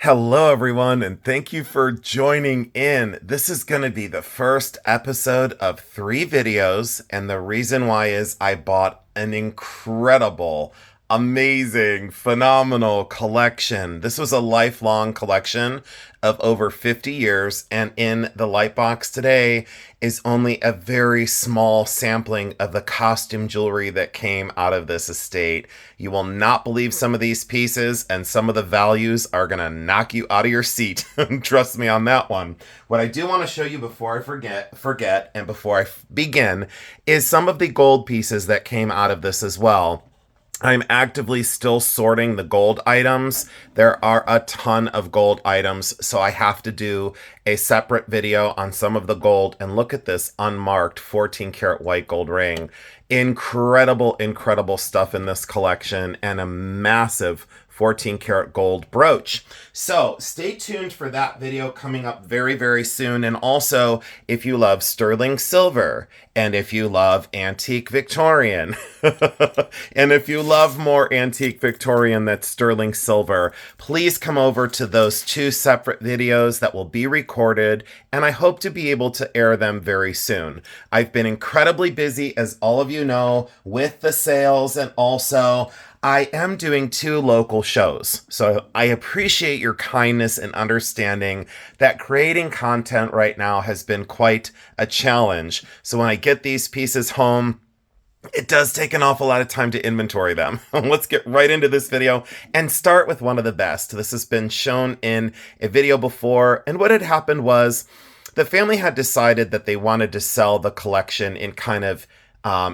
Hello, everyone, and thank you for joining in. This is going to be the first episode of 3 videos, and the reason why is I bought an incredible, amazing, phenomenal collection. This was a lifelong collection of over 50 years, and in the light box today is only a very small sampling of the costume jewelry that came out of this estate. You will not believe some of these pieces, and some of the values are gonna knock you out of your seat. Trust me on that one. What I do want to show you before I forget, and before I begin, is some of the gold pieces that came out of this as well. I'm actively still sorting the gold items. There are a ton of gold items, so I have to do a separate video on some of the gold. And look at this unmarked 14 karat white gold ring. Incredible, incredible stuff in this collection, and a massive 14 karat gold brooch. So stay tuned for that video coming up very, very soon. And also, if you love sterling silver, and if you love antique Victorian, and if you love more antique Victorian that's sterling silver, please come over to those 2 separate videos that will be recorded, and I hope to be able to air them very soon. I've been incredibly busy, as all of you know, with the sales, and also I am doing 2 local shows, so I appreciate your kindness and understanding that creating content right now has been quite a challenge. So when I get these pieces home, it does take an awful lot of time to inventory them. Let's get right into this video and start with one of the best. This has been shown in a video before, and what had happened was the family had decided that they wanted to sell the collection in kind of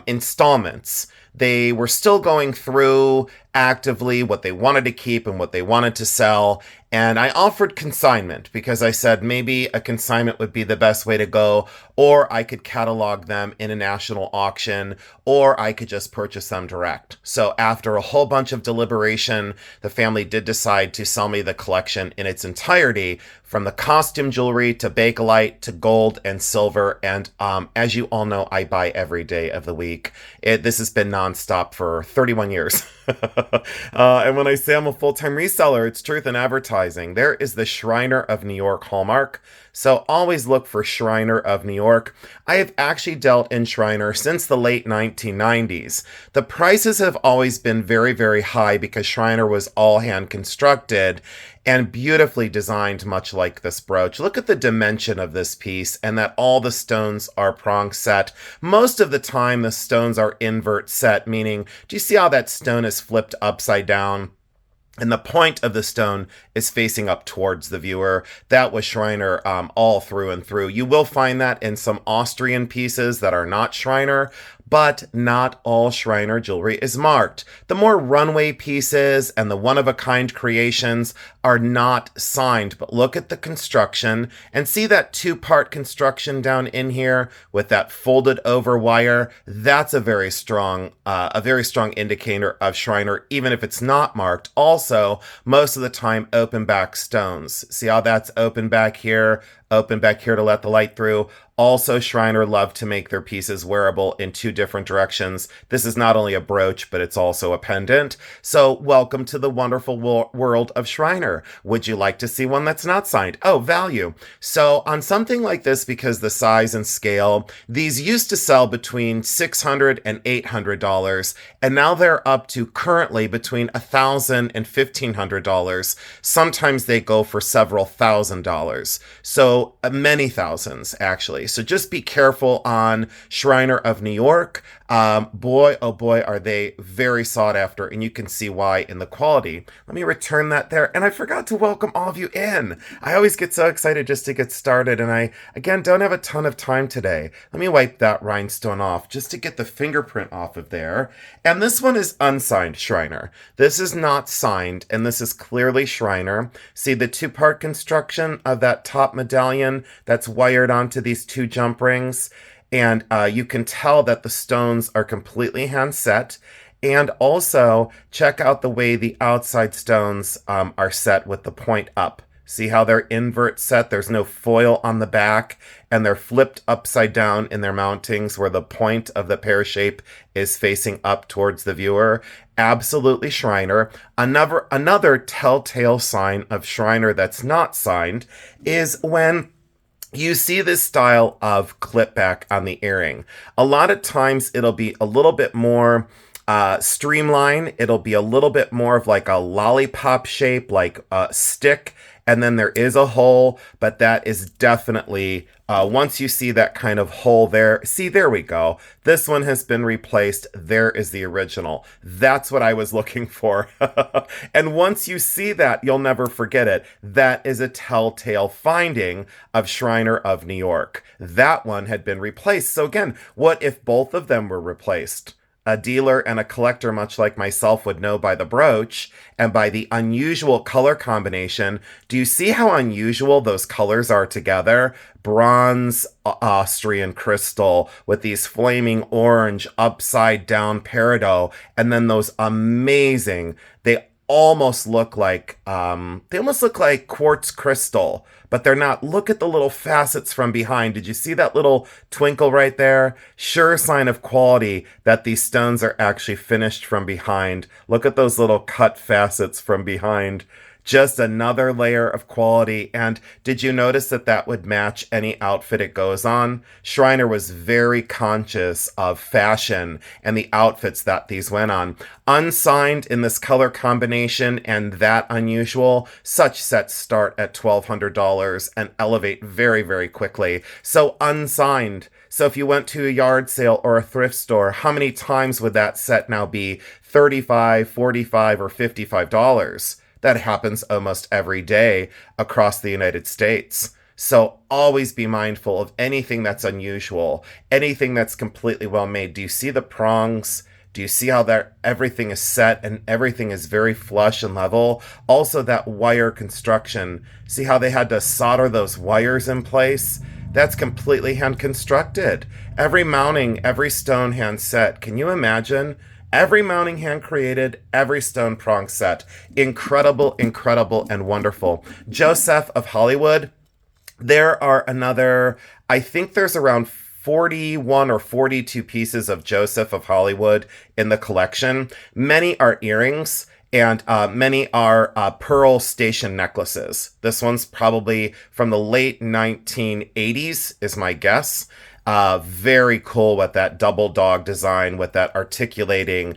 installments. They were still going through actively what they wanted to keep and what they wanted to sell. And I offered consignment because I said maybe a consignment would be the best way to go, or I could catalog them in a national auction, or I could just purchase them direct. So after a whole bunch of deliberation, the family did decide to sell me the collection in its entirety, from the costume jewelry to Bakelite to gold and silver. And as you all know, I buy every day of the week. This has been nonstop for 31 years. And when I say I'm a full-time reseller, it's truth in advertising. There is the SCHREINER of New York hallmark. So always look for SCHREINER of New York. I have actually dealt in SCHREINER since the late 1990s. The prices have always been very, very high because SCHREINER was all hand constructed and beautifully designed, much like this brooch. Look at the dimension of this piece, and that all the stones are prong set. Most of the time, the stones are invert set, meaning, do you see how that stone is flipped upside down? And the point of the stone is facing up towards the viewer. That was SCHREINER all through and through. You will find that in some Austrian pieces that are not SCHREINER, but not all SCHREINER jewelry is marked. The more runway pieces and the one-of-a-kind creations are not signed, but look at the construction and see that 2-part construction down in here with that folded over wire. That's a very strong indicator of SCHREINER, even if it's not marked. Also, most of the time, open back stones. See how that's open back here to let the light through. Also, SCHREINER love to make their pieces wearable in 2 different directions. This is not only a brooch, but it's also a pendant. So welcome to the wonderful world of SCHREINER. Would you like to see one that's not signed? Oh, value. So on something like this, because the size and scale, these used to sell between $600 and $800, and now they're up to currently between $1,000 and $1,500. Sometimes they go for several $1,000s. So many thousands, actually. So just be careful on SCHREINER of New York. Boy, oh boy, are they very sought after, and you can see why in the quality. Let me return that there. And I forgot to welcome all of you in. I always get so excited just to get started, and I, again, don't have a ton of time today. Let me wipe that rhinestone off just to get the fingerprint off of there. And this one is unsigned SCHREINER. This is not signed, and this is clearly SCHREINER. See the 2-part construction of that top medallion that's wired onto these 2 jump rings? And you can tell that the stones are completely hand set. And also check out the way the outside stones are set with the point up. See how they're invert set? There's no foil on the back, and they're flipped upside down in their mountings where the point of the pear shape is facing up towards the viewer. Absolutely Schreiner. Another telltale sign of Schreiner that's not signed is when you see this style of clip back on the earring. A lot of times it'll be a little bit more streamline. It'll be a little bit more of like a lollipop shape, like a stick, and then there is a hole, but that is definitely, once you see that kind of hole there, see, there we go. This one has been replaced. There is the original. That's what I was looking for. And once you see that, you'll never forget it. That is a telltale finding of Schreiner of New York. That one had been replaced. So again, what if both of them were replaced? A dealer and a collector, much like myself, would know by the brooch and by the unusual color combination. Do you see how unusual those colors are together? Bronze Austrian crystal with these flaming orange upside down peridot, and then those amazing, they almost look like quartz crystal, but they're not. Look at the little facets from behind. Did you see that little twinkle right there? Sure sign of quality that these stones are actually finished from behind. Look at those little cut facets from behind. Just another layer of quality. And did you notice that that would match any outfit it goes on? Schreiner was very conscious of fashion and the outfits that these went on. Unsigned in this color combination and that unusual, such sets start at $1,200 and elevate very, very quickly. So unsigned. So if you went to a yard sale or a thrift store, how many times would that set now be $35, $45, or $55? That happens almost every day across the United States. So always be mindful of anything that's unusual, anything that's completely well made. Do you see the prongs? Do you see how everything is set and everything is very flush and level? Also that wire construction. See how they had to solder those wires in place? That's completely hand constructed. Every mounting, every stone hand set. Can you imagine? Every mounting hand created, every stone prong set. Incredible, incredible, and wonderful. Joseph of Hollywood. There are another, I think there's around 41 or 42 pieces of Joseph of Hollywood in the collection. Many are earrings, and many are pearl station necklaces. This one's probably from the late 1980s, is my guess. Very cool with that double dog design with that articulating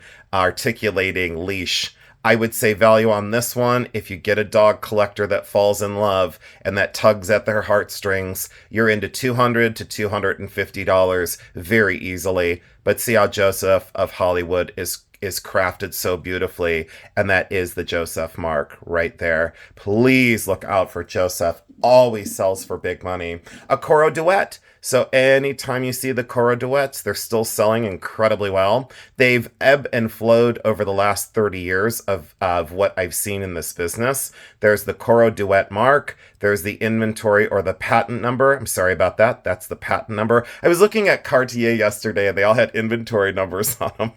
leash. I would say value on this one, if you get a dog collector that falls in love and that tugs at their heartstrings, you're into $200 to $250 very easily. But see how Joseph of Hollywood is crafted so beautifully, and that is the Joseph mark right there. Please look out for Joseph. Always sells for big money. A Coro duet. So anytime you see the Coro duets, they're still selling incredibly well. They've ebbed and flowed over the last 30 years of what I've seen in this business. There's the Coro duet mark. There's the inventory or the patent number. I'm sorry about that. That's the patent number. I was looking at Cartier yesterday and they all had inventory numbers on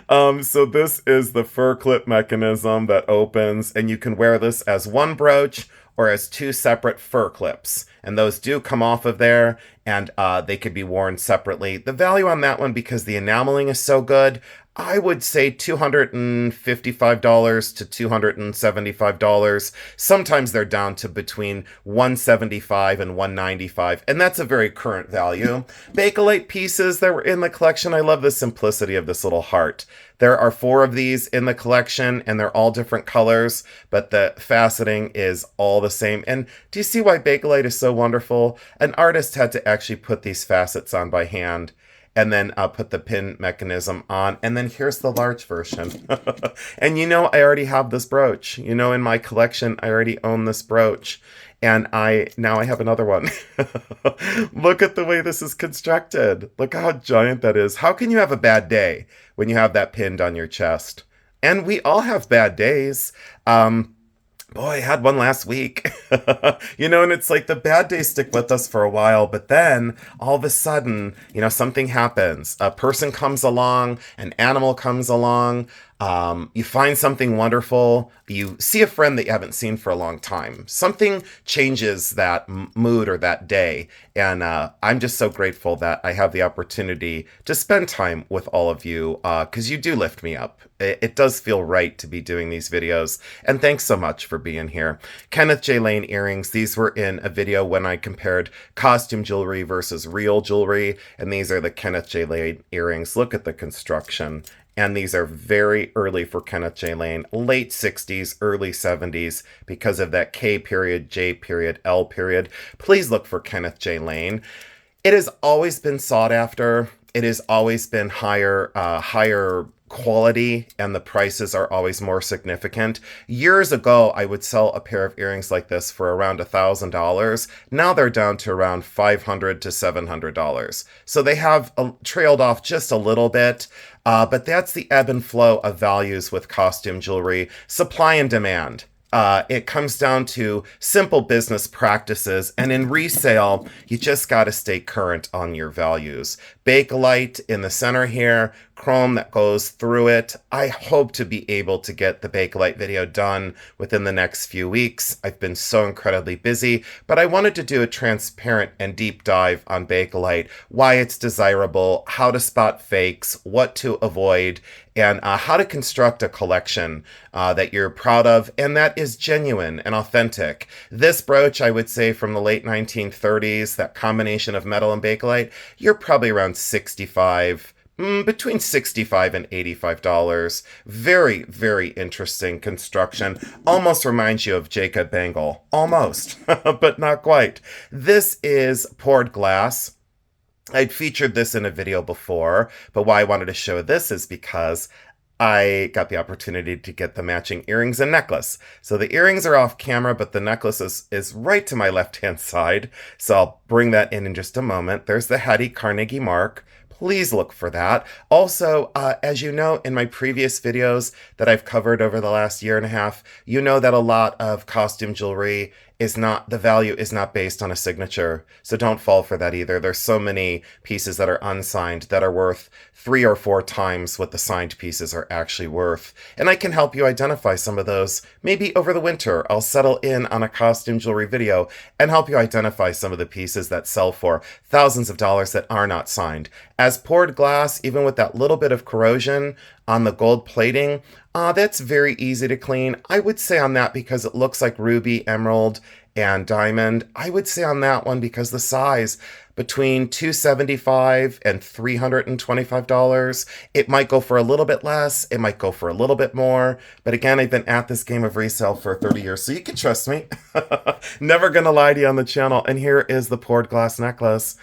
them. So this is the fur clip mechanism that opens, and you can wear this as one brooch or as two separate fur clips. And those do come off of there, and they could be worn separately. The value on that one, because the enameling is so good, I would say $255 to $275. Sometimes they're down to between $175 and $195, and that's a very current value. Bakelite pieces that were in the collection. I love the simplicity of this little heart. There are 4 of these in the collection, and they're all different colors, but the faceting is all the same. And do you see why Bakelite is so wonderful? An artist had to actually put these facets on by hand, and then put the pin mechanism on. And then here's the large version. And you know, I already have this brooch. You know, in my collection, I already own this brooch. And now I have another one. Look at the way this is constructed. Look how giant that is. How can you have a bad day when you have that pinned on your chest? And we all have bad days. Boy, I had one last week. You know, and it's like the bad days stick with us for a while, but then all of a sudden, you know, something happens. A person comes along, an animal comes along. You find something wonderful, you see a friend that you haven't seen for a long time. Something changes that mood or that day. And I'm just so grateful that I have the opportunity to spend time with all of you because you do lift me up. It does feel right to be doing these videos. And thanks so much for being here. Kenneth J. Lane earrings. These were in a video when I compared costume jewelry versus real jewelry. And these are the Kenneth J. Lane earrings. Look at the construction. And these are very early for Kenneth J. Lane, late 60s, early 70s, because of that K period, J period, L period. Please look for Kenneth J. Lane. It has always been sought after. It has always been higher quality, and the prices are always more significant. Years ago, I would sell a pair of earrings like this for around $1,000. Now they're down to around $500 to $700. So they have trailed off just a little bit, but that's the ebb and flow of values with costume jewelry, supply and demand. It comes down to simple business practices, and in resale, you just got to stay current on your values. Bakelite in the center here, chrome that goes through it. I hope to be able to get the Bakelite video done within the next few weeks. I've been so incredibly busy, but I wanted to do a transparent and deep dive on Bakelite, why it's desirable, how to spot fakes, what to avoid, and how to construct a collection that you're proud of and that is genuine and authentic. This brooch, I would say from the late 1930s, that combination of metal and Bakelite, you're probably around between $65 and $85. Very, very interesting construction. Almost reminds you of Jacob Bangle. Almost, but not quite. This is poured glass. I'd featured this in a video before, but why I wanted to show this is because I got the opportunity to get the matching earrings and necklace. So the earrings are off camera, but the necklace is right to my left-hand side. So I'll bring that in just a moment. There's the Hattie Carnegie mark. Please look for that. Also, as you know, in my previous videos that I've covered over the last year and a half, you know that a lot of costume jewelry the value is not based on a signature. So don't fall for that either. There's so many pieces that are unsigned that are worth 3 or 4 times what the signed pieces are actually worth. And I can help you identify some of those. Maybe over the winter, I'll settle in on a costume jewelry video and help you identify some of the pieces that sell for thousands of dollars that are not signed. As poured glass, even with that little bit of corrosion on the gold plating, that's very easy to clean. I would say on that because it looks like ruby, emerald, and diamond. I would say on that one because the size between $275 and $325. It might go for a little bit less. It might go for a little bit more. But again, I've been at this game of resale for 30 years, so you can trust me. Never gonna lie to you on the channel. And here is the poured glass necklace.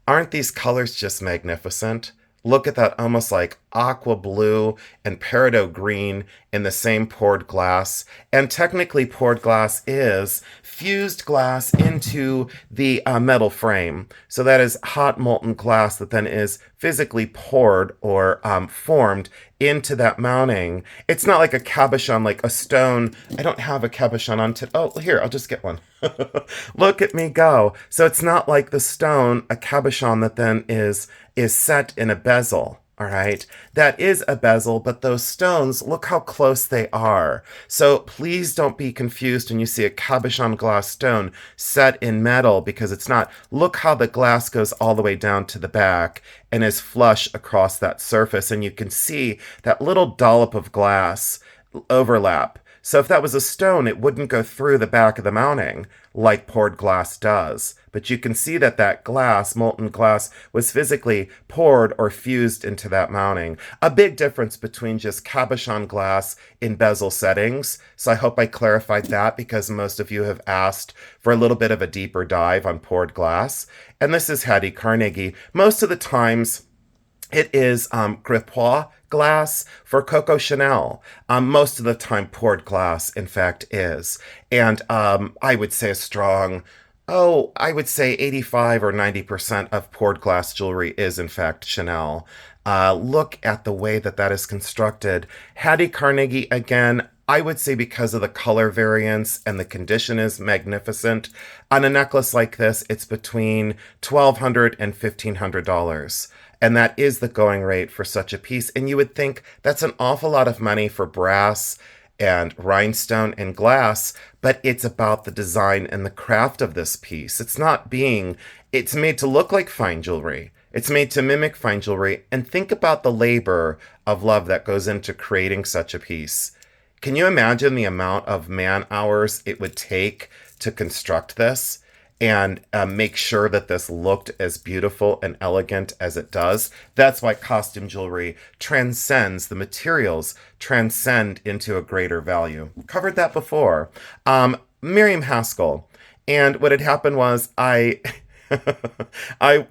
Aren't these colors just magnificent? Look at that, almost like aqua blue and peridot green in the same poured glass. And technically poured glass is fused glass into the metal frame. So that is hot molten glass that then is physically poured or formed into that mounting. It's not like a cabochon, like a stone. I don't have a cabochon on oh, here, I'll just get one. Look at me go. So it's not like the stone, a cabochon that then is set in a bezel. All right, that is a bezel, but those stones, look how close they are. So please don't be confused when you see a cabochon glass stone set in metal, because it's not. Look how the glass goes all the way down to the back and is flush across that surface, and you can see that little dollop of glass overlap. So if that was a stone, it wouldn't go through the back of the mounting like poured glass does. But you can see that that glass, molten glass, was physically poured or fused into that mounting. A big difference between just cabochon glass in bezel settings. So I hope I clarified that, because most of you have asked for a little bit of a deeper dive on poured glass. And this is Hattie Carnegie. Most of the times, it is Gripois glass for Coco Chanel. Most of the time, poured glass, in fact, is. And I would say a strong, I would say 85 or 90% of poured glass jewelry is, in fact, Chanel. Look at the way that that is constructed. Hattie Carnegie, again, I would say because of the color variance and the condition is magnificent. On a necklace like this, it's between $1,200 and $1,500. And that is the going rate for such a piece. And you would think that's an awful lot of money for brass and rhinestone and glass, but it's about the design and the craft of this piece. It's made to look like fine jewelry. It's made to mimic fine jewelry. And think about the labor of love that goes into creating such a piece. Can you imagine the amount of man hours it would take to construct this and make sure that this looked as beautiful and elegant as it does? That's why costume jewelry transcends, the materials transcend into a greater value. Covered that before. Miriam Haskell. And what had happened was I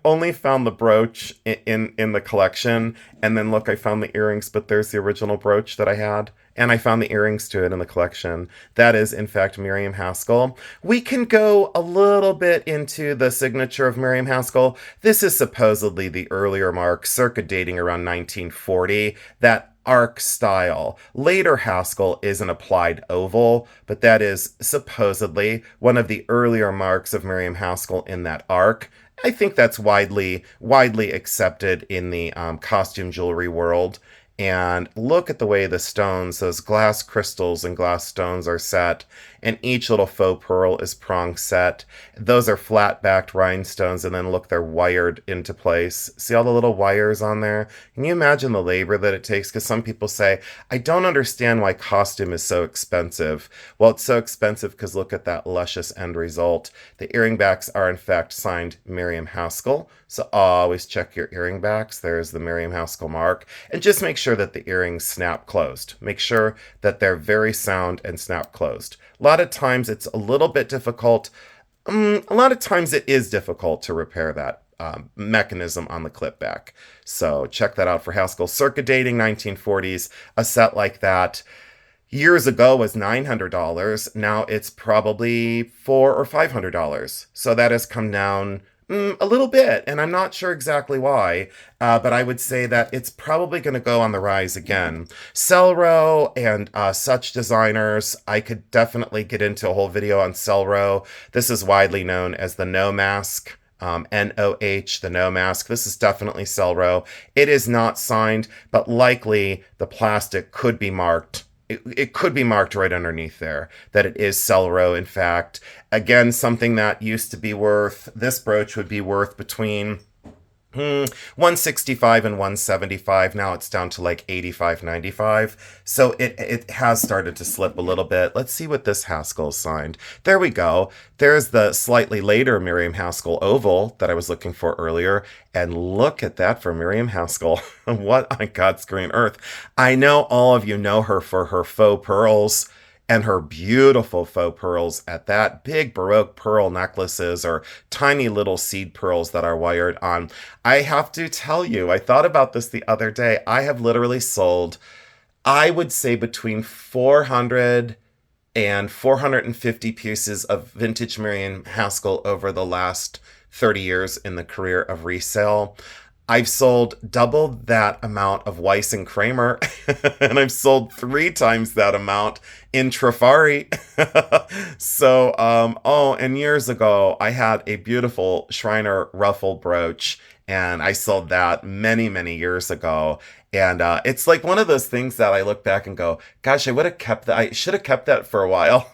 only found the brooch in the collection, and then look, I found the earrings, but there's the original brooch that I had, and I found the earrings to it in the collection. That is, in fact, Miriam Haskell. We can go a little bit into the signature of Miriam Haskell. This is supposedly the earlier mark, circa dating around 1940, that arc style. Later Haskell is an applied oval, but that is supposedly one of the earlier marks of Miriam Haskell in that arc. I think that's widely accepted in the costume jewelry world. And look at the way the stones, those glass crystals and glass stones are set, and each little faux pearl is prong set. Those are flat-backed rhinestones, and then look, they're wired into place. See all the little wires on there? Can you imagine the labor that it takes? Because some people say, I don't understand why costume is so expensive. Well, it's so expensive because look at that luscious end result. The earring backs are, in fact, signed Miriam Haskell. So always check your earring backs. There's the Miriam Haskell mark. And just make sure that the earrings snap closed. Make sure that they're very sound and snap closed. A lot of times it's a little bit difficult. A lot of times it is difficult to repair that mechanism on the clip back. So check that out for Haskell. Circa dating 1940s, a set like that years ago was $900. Now it's probably $400 or $500. So that has come down a little bit, and I'm not sure exactly why, but I would say that it's probably going to go on the rise again. Coro and such designers, I could definitely get into a whole video on Coro. This is widely known as the No Mask. NOH, the No Mask. This is definitely Coro. It is not signed, but likely the plastic could be marked. It could be marked right underneath there that it is Coro, in fact. Again, something that used to be worth, this brooch would be worth between $165 and $175. Now it's down to like $85, $95. So it has started to slip a little bit. Let's see what this Haskell signed. There we go. There's the slightly later Miriam Haskell oval that I was looking for earlier. And look at that for Miriam Haskell. What on God's green earth. I know all of you know her for her faux pearls and her beautiful faux pearls at that. Big Baroque pearl necklaces or tiny little seed pearls that are wired on. I have to tell you, I thought about this the other day. I have literally sold, I would say, between 400 and 450 pieces of vintage Miriam Haskell over the last 30 years in the career of resale. I've sold double that amount of Weiss and Kramer, and I've sold 3 times that amount in Trifari. So, and years ago, I had a beautiful SCHREINER ruffle brooch, and I sold that many, many years ago. And it's like one of those things that I look back and go, gosh, I would have kept that. I should have kept that for a while.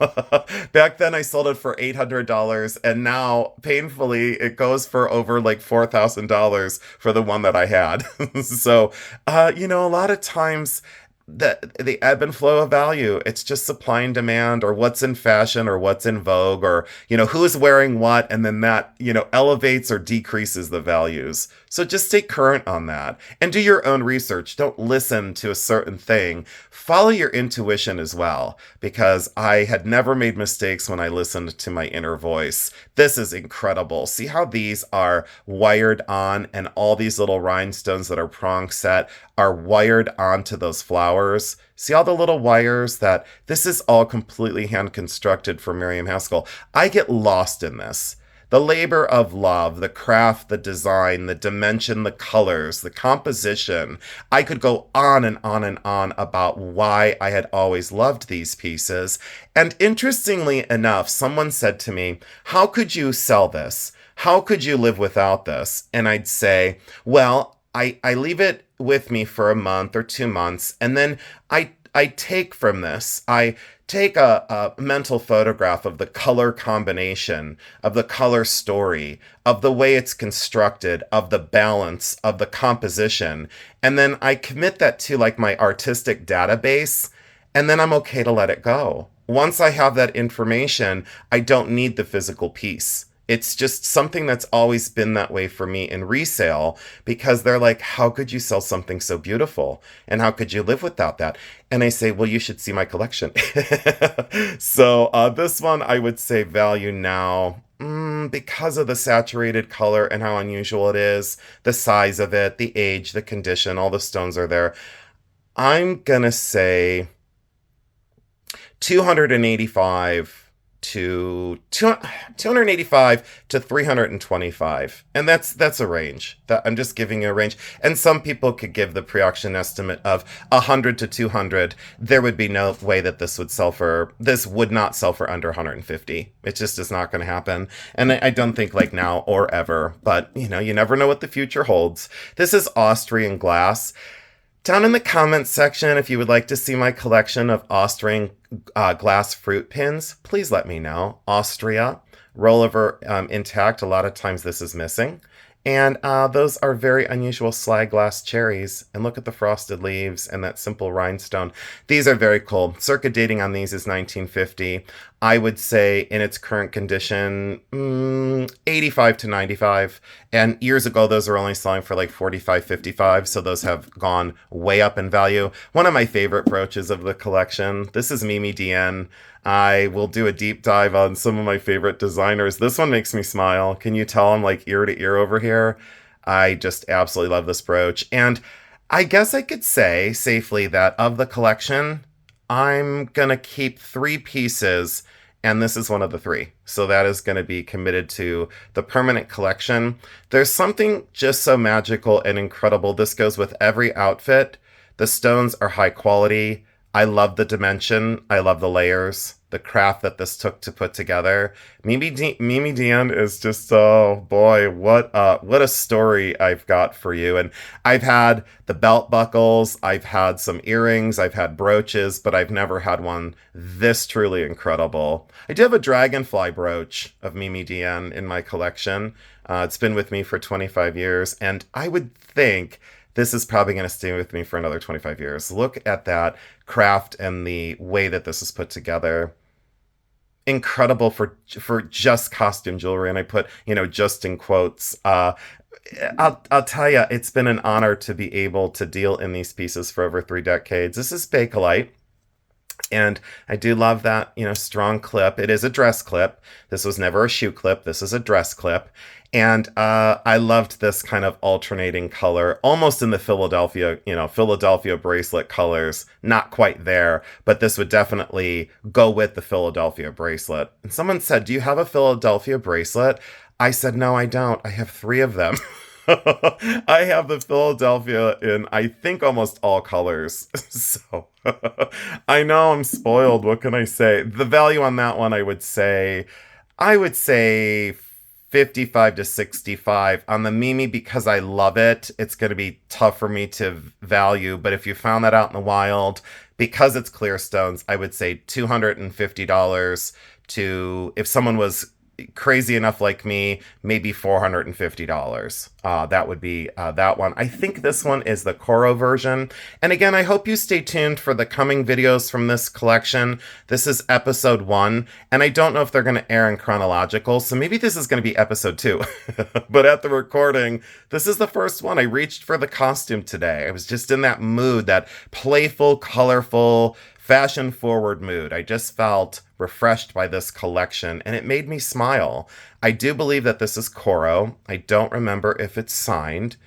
Back then I sold it for $800, and now painfully it goes for over like $4,000 for the one that I had. So, a lot of times the ebb and flow of value, it's just supply and demand, or what's in fashion, or what's in vogue, or who's wearing what, and then that elevates or decreases the values. So just stay current on that and do your own research. Don't listen to a certain thing. Follow your intuition as well, because I had never made mistakes when I listened to my inner voice. This is incredible. See how these are wired on, and all these little rhinestones that are prong set are wired onto those flowers. See all the little wires that this is all completely hand constructed for Miriam Haskell. I get lost in this. The labor of love, the craft, the design, the dimension, the colors, the composition. I could go on and on and on about why I had always loved these pieces. And interestingly enough, someone said to me, how could you sell this? How could you live without this? And I'd say, well, I leave it with me for a month or 2 months, and then I take from this. I take a mental photograph of the color combination, of the color story, of the way it's constructed, of the balance, of the composition, and then I commit that to like my artistic database, and then I'm okay to let it go. Once I have that information, I don't need the physical piece. It's just something that's always been that way for me in resale, because they're like, how could you sell something so beautiful? And how could you live without that? And I say, well, you should see my collection. So this one, I would say value now, because of the saturated color and how unusual it is, the size of it, the age, the condition, all the stones are there. I'm going to say 285 to 285 to 325, and that's a range. That I'm just giving you a range. And some people could give the pre-auction estimate of 100 to 200. There would be no way that this would not sell for under 150. It just is not going to happen, and I don't think like now or ever, but you never know what the future holds. This is Austrian glass. Down in the comments section, if you would like to see my collection of Austrian glass fruit pins, please let me know. Austria, rollover intact. A lot of times this is missing. And those are very unusual slag glass cherries. And look at the frosted leaves and that simple rhinestone. These are very cool. Circa dating on these is 1950. I would say in its current condition, 85 to 95. And years ago, those were only selling for like 45, 55. So those have gone way up in value. One of my favorite brooches of the collection. This is Deen. I will do a deep dive on some of my favorite designers. This one makes me smile. Can you tell I'm like ear to ear over here? I just absolutely love this brooch. And I guess I could say safely that of the collection, I'm going to keep 3 pieces, and this is one of the 3. So that is going to be committed to the permanent collection. There's something just so magical and incredible. This goes with every outfit. The stones are high quality. I love the dimension. I love the layers, the craft that this took to put together. Mimi Deen is just, oh boy, what a story I've got for you. And I've had the belt buckles, I've had some earrings, I've had brooches, but I've never had one this truly incredible. I do have a dragonfly brooch of Mimi Deen in my collection. It's been with me for 25 years, and I would think this is probably going to stay with me for another 25 years. Look at that craft and the way that this is put together. Incredible for just costume jewelry. And I put, just in quotes. I'll tell you, it's been an honor to be able to deal in these pieces for over 3 decades. This is Bakelite. And I do love that, strong clip. It is a dress clip. This was never a shoe clip. This is a dress clip. And I loved this kind of alternating color, almost in the Philadelphia bracelet colors. Not quite there, but this would definitely go with the Philadelphia bracelet. And someone said, do you have a Philadelphia bracelet? I said, no, I don't. I have 3 of them. I have the Philadelphia in, I think, almost all colors. So I know I'm spoiled. What can I say? The value on that one, I would say 55 to 65. On the Mimi, because I love it, it's going to be tough for me to value. But if you found that out in the wild, because it's clear stones, I would say $250 to, if someone was crazy enough like me, maybe $450. That would be that one. I think this one is the Coro version. And again, I hope you stay tuned for the coming videos from this collection. This is episode 1, and I don't know if they're going to air in chronological, so maybe this is going to be episode 2. But at the recording, this is the first one. I reached for the costume today. I was just in that mood, that playful, colorful, fashion-forward mood. I just felt refreshed by this collection, and it made me smile. I do believe that this is Coro. I don't remember if it's signed.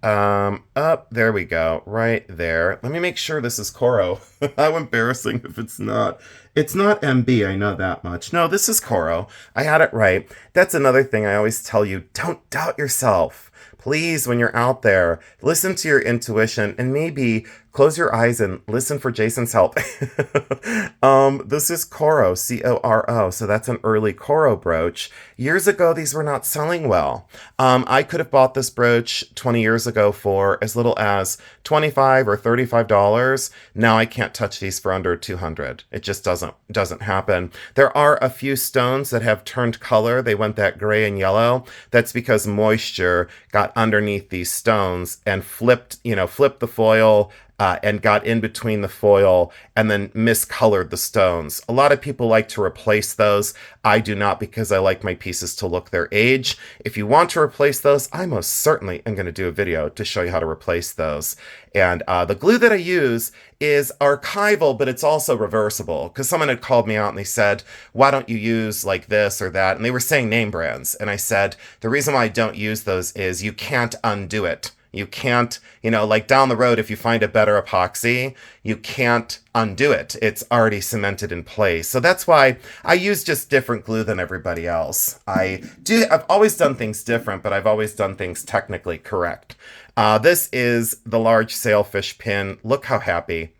There we go, right there. Let me make sure this is Coro. How embarrassing if it's not. It's not MB, I know that much. No, this is Coro. I had it right. That's another thing I always tell you. Don't doubt yourself. Please, when you're out there, listen to your intuition and maybe close your eyes and listen for Jason's help. This is Coro, Coro. So that's an early Coro brooch. Years ago, these were not selling well. I could have bought this brooch 20 years ago for as little as $25 or $35. Now I can't touch these for under $200. It just doesn't happen. There are a few stones that have turned color. They went that gray and yellow. That's because moisture got underneath these stones and flipped the foil, and got in between the foil and then miscolored the stones. A lot of people like to replace those. I do not, because I like my pieces to look their age. If you want to replace those, I most certainly am going to do a video to show you how to replace those. And the glue that I use is archival, but it's also reversible, because someone had called me out and they said, why don't you use like this or that? And they were saying name brands. And I said, the reason why I don't use those is you can't undo it. You can't, like down the road, if you find a better epoxy, you can't undo it. It's already cemented in place. So that's why I use just different glue than everybody else. I've always done things different, but I've always done things technically correct. This is the large sailfish pin. Look how happy.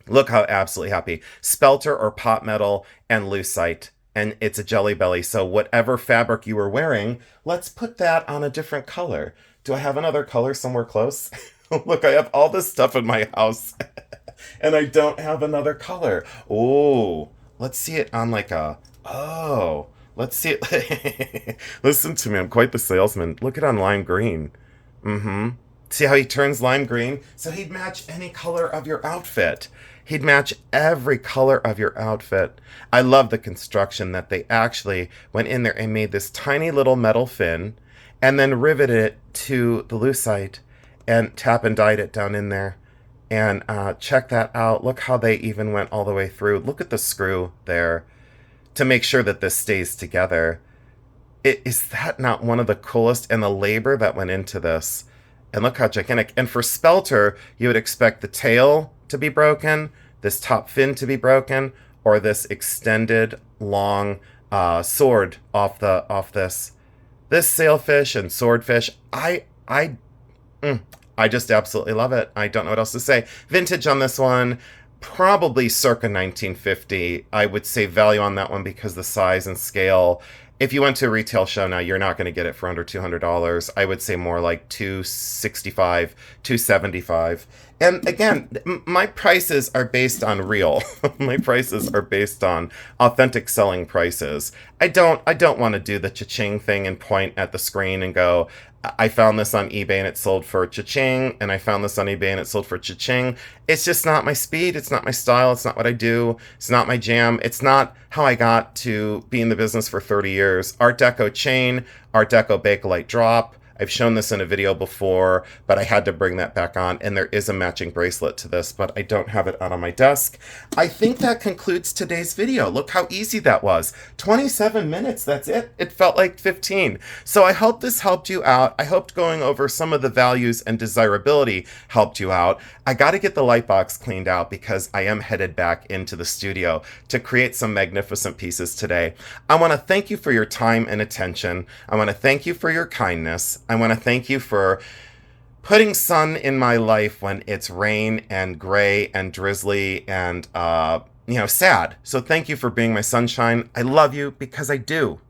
Look how absolutely happy. Spelter or pot metal and lucite. And it's a jelly belly. So whatever fabric you were wearing, let's put that on a different color. Do I have another color somewhere close? Look, I have all this stuff in my house and I don't have another color. Oh, let's see it on let's see it. Listen to me, I'm quite the salesman. Look at on lime green. See how he turns lime green? So he'd match any color of your outfit. He'd match every color of your outfit. I love the construction that they actually went in there and made this tiny little metal fin and then riveted it to the lucite and tap and dyed it down in there. And check that out. Look how they even went all the way through. Look at the screw there to make sure that this stays together. Is that not one of the coolest? And the labor that went into this. And look how gigantic. And for Spelter, you would expect the tail to be broken, this top fin to be broken, or this extended long sword off this. This sailfish and swordfish, I just absolutely love it. I don't know what else to say. Vintage on this one, probably circa 1950. I would say value on that one because the size and scale. If you went to a retail show now, you're not going to get it for under $200. I would say more like $265, $275. And again, my prices are based on real. My prices are based on authentic selling prices. I don't want to do the cha-ching thing and point at the screen and go, I found this on eBay and it sold for cha-ching, and I found this on eBay and it sold for cha-ching. It's just not my speed. It's not my style. It's not what I do. It's not my jam. It's not how I got to be in the business for 30 years. Art Deco chain, Art Deco Bakelite drop. I've shown this in a video before, but I had to bring that back on, and there is a matching bracelet to this, but I don't have it out on my desk. I think that concludes today's video. Look how easy that was. 27 minutes, that's it. It felt like 15. So I hope this helped you out. I hoped going over some of the values and desirability helped you out. I got to get the light box cleaned out because I am headed back into the studio to create some magnificent pieces today. I want to thank you for your time and attention. I want to thank you for your kindness. I want to thank you for putting sun in my life when it's rain and gray and drizzly and, sad. So thank you for being my sunshine. I love you because I do.